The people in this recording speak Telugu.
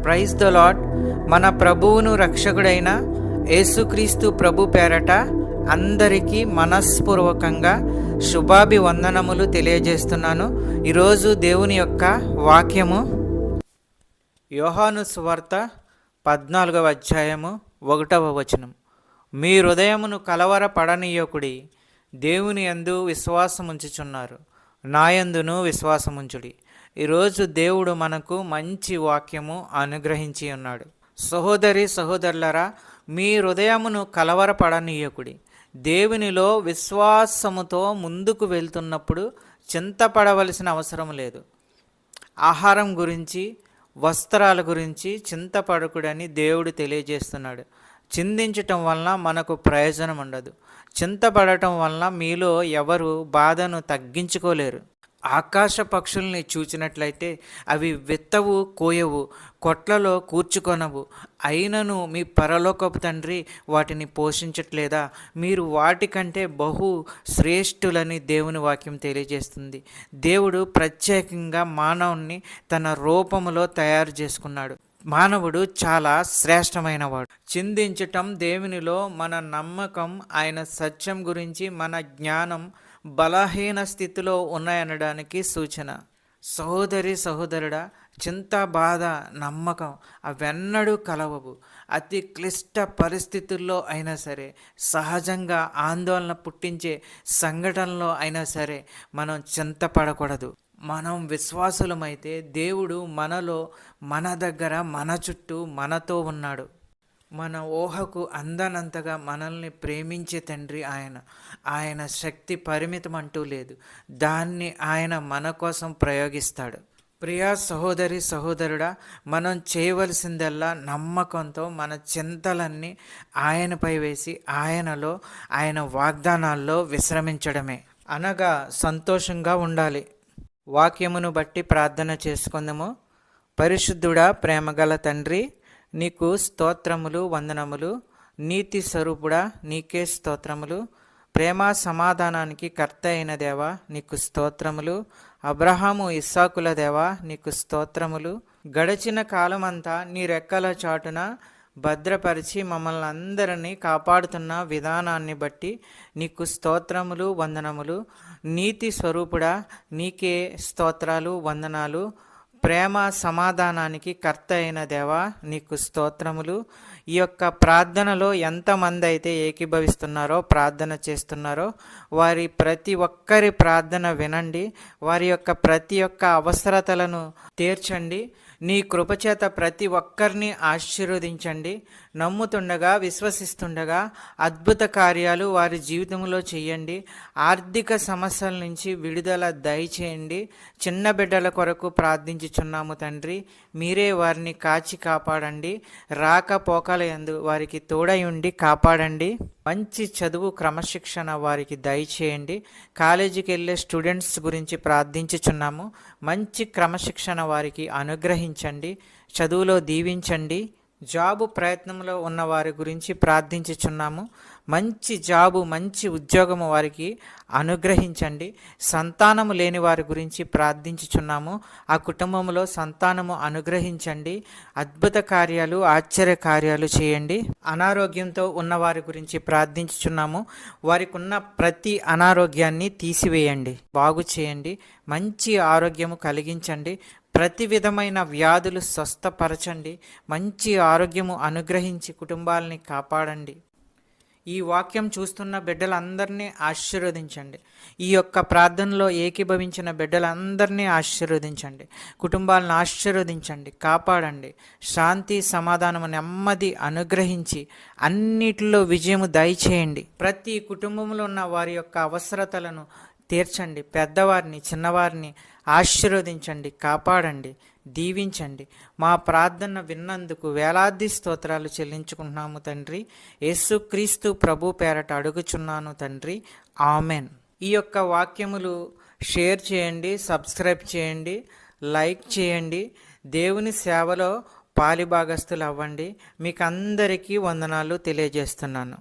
Praise the lord. మన ప్రభువును రక్షకుడైన యేసుక్రీస్తు ప్రభు పేరట అందరికీ మనస్పూర్వకంగా శుభాభివందనములు తెలియజేస్తున్నాను. ఈరోజు దేవుని యొక్క వాక్యము యోహాను సువార్త 14వ అధ్యాయము 1వ వచనం. మీ హృదయమును కలవరపడనీయకుడి, దేవుని యందు విశ్వాసముంచుచున్నారు, నాయందును విశ్వాసముంచుడి. ఈరోజు దేవుడు మనకు మంచి వాక్యము అనుగ్రహించి ఉన్నాడు. సహోదరి సహోదరులరా, మీ హృదయమును కలవరపడనీయకుడి. దేవునిలో విశ్వాసముతో ముందుకు వెళ్తున్నప్పుడు చింతపడవలసిన అవసరం లేదు. ఆహారం గురించి, వస్త్రాల గురించి చింతపడకుడని దేవుడు తెలియజేస్తున్నాడు. చింతించటం వలన మనకు ప్రయోజనం ఉండదు. చింతపడటం వలన మీలో ఎవరు బాధను తగ్గించుకోలేరు. ఆకాశ పక్షుల్ని చూచినట్లయితే అవి విత్తవు, కోయవు, కొట్లలో కూర్చుకొనవు, అయినను మీ పరలోకపు తండ్రి వాటిని పోషించట్లేదా? మీరు వాటికంటే బహు శ్రేష్ఠులని దేవుని వాక్యం తెలియజేస్తుంది. దేవుడు ప్రత్యేకంగా మానవుణ్ణి తన రూపములో తయారు చేసుకున్నాడు. మానవుడు చాలా శ్రేష్టమైనవాడు. చింతించటం దేవునిలో మన నమ్మకం, ఆయన సత్యం గురించి మన జ్ఞానం బలహీన స్థితిలో ఉన్నాయనడానికి సూచన. సహోదరి సహోదరుడా, చింత, బాధ, నమ్మకం అవెన్నడూ కలవవు. అతి క్లిష్ట పరిస్థితుల్లో అయినా సరే, సహజంగా ఆందోళన పుట్టించే సంఘటనలో అయినా సరే మనం చింతపడకూడదు. మనం విశ్వాసులమైతే దేవుడు మనలో, మన దగ్గర, మన చుట్టూ మనతో ఉన్నాడు. మన ఊహకు అందనంతగా మనల్ని ప్రేమించే తండ్రి ఆయన శక్తి పరిమితం అంటూ లేదు. దాన్ని ఆయన మన కోసం ప్రయోగిస్తాడు. ప్రియా సహోదరి సహోదరుడా, మనం చేయవలసిందల్లా నమ్మకంతో మన చింతలన్నీ ఆయనపై వేసి ఆయనలో, ఆయన వాగ్దానాల్లో విశ్రమించడమే. అనగా సంతోషంగా ఉండాలి. వాక్యమును బట్టి ప్రార్థన చేసుకుందాము. పరిశుద్ధుడా, ప్రేమగల తండ్రి, నీకు స్తోత్రములు, వందనములు. నీతి స్వరూపుడా, నీకే స్తోత్రములు. ప్రేమ సమాధానానికి కర్త అయిన దేవా, నీకు స్తోత్రములు. అబ్రహాము, ఇస్సాకుల దేవా, నీకు స్తోత్రములు. గడిచిన కాలమంతా నీ రెక్కల చాటున భద్రపరిచి మమ్మల్ని అందరినీ కాపాడుతున్న విధానాన్ని బట్టి నీకు స్తోత్రములు, వందనములు. నీతి స్వరూపుడా, నీకే స్తోత్రాలు, వందనాలు. ప్రేమ సమాధానానికి కర్త అయిన దేవా, నీకు స్తోత్రములు. ఈ యొక్క ప్రార్థనలో ఎంతమంది అయితే ఏకీభవిస్తున్నారో, ప్రార్థన చేస్తున్నారో, వారి ప్రతి ఒక్కరి ప్రార్థన వినండి. వారి యొక్క ప్రతి ఒక్క అవసరతలను తీర్చండి. నీ కృపచేత ప్రతి ఒక్కరిని ఆశీర్వదించండి. నమ్ముతుండగా, విశ్వసిస్తుండగా అద్భుత కార్యాలు వారి జీవితంలో చేయండి. ఆర్థిక సమస్యల నుంచి విడుదల దయచేయండి. చిన్న బిడ్డల కొరకు ప్రార్థించుచున్నాము తండ్రి. మీరే వారిని కాచి కాపాడండి. రాకపోకల యందు వారికి తోడై ఉండి కాపాడండి. మంచి చదువు, క్రమశిక్షణ వారికి దయచేయండి. కాలేజీకి వెళ్ళే స్టూడెంట్స్ గురించి ప్రార్థించుచున్నాము. మంచి క్రమశిక్షణ వారికి అనుగ్రహించండి. చదువులో దీవించండి. జాబు ప్రయత్నంలో ఉన్న వారి గురించి ప్రార్థించుచున్నాము. మంచి జాబు, మంచి ఉద్యోగము వారికి అనుగ్రహించండి. సంతానము లేని వారి గురించి ప్రార్థించుచున్నాము. ఆ కుటుంబంలో సంతానము అనుగ్రహించండి. అద్భుత కార్యాలు, ఆశ్చర్య కార్యాలు చేయండి. అనారోగ్యంతో ఉన్న వారి గురించి ప్రార్థించుచున్నాము. వారికి ఉన్న ప్రతి అనారోగ్యాన్ని తీసివేయండి, బాగు చేయండి. మంచి ఆరోగ్యము కలిగించండి. ప్రతి విధమైన వ్యాధులు స్వస్థపరచండి. మంచి ఆరోగ్యము అనుగ్రహించి కుటుంబాలని కాపాడండి. ఈ వాక్యం చూస్తున్న బిడ్డలందరినీ ఆశీర్వదించండి. ఈ యొక్క ప్రార్థనలో ఏకీభవించిన బిడ్డలందరినీ ఆశీర్వదించండి. కుటుంబాలను ఆశీర్వదించండి, కాపాడండి. శాంతి, సమాధానము, నెమ్మది అనుగ్రహించి అన్నిటిలో విజయము దయచేయండి. ప్రతి కుటుంబంలో ఉన్న వారి యొక్క అవసరతలను తీర్చండి. పెద్దవారిని, చిన్నవారిని ఆశీర్వదించండి, కాపాడండి, దీవించండి. మా ప్రార్థన విన్నందుకు వేలాది స్తోత్రాలు చెల్లించుకుంటున్నాము తండ్రి. యేసుక్రీస్తు ప్రభు పేరట అడుగుచున్నాను తండ్రి, ఆమెన్. ఈ యొక్క వాక్యములు షేర్ చేయండి, సబ్స్క్రైబ్ చేయండి, లైక్ చేయండి. దేవుని సేవలో పాలిభాగస్తులు అవ్వండి. మీకు అందరికీ వందనాలు తెలియజేస్తున్నాను.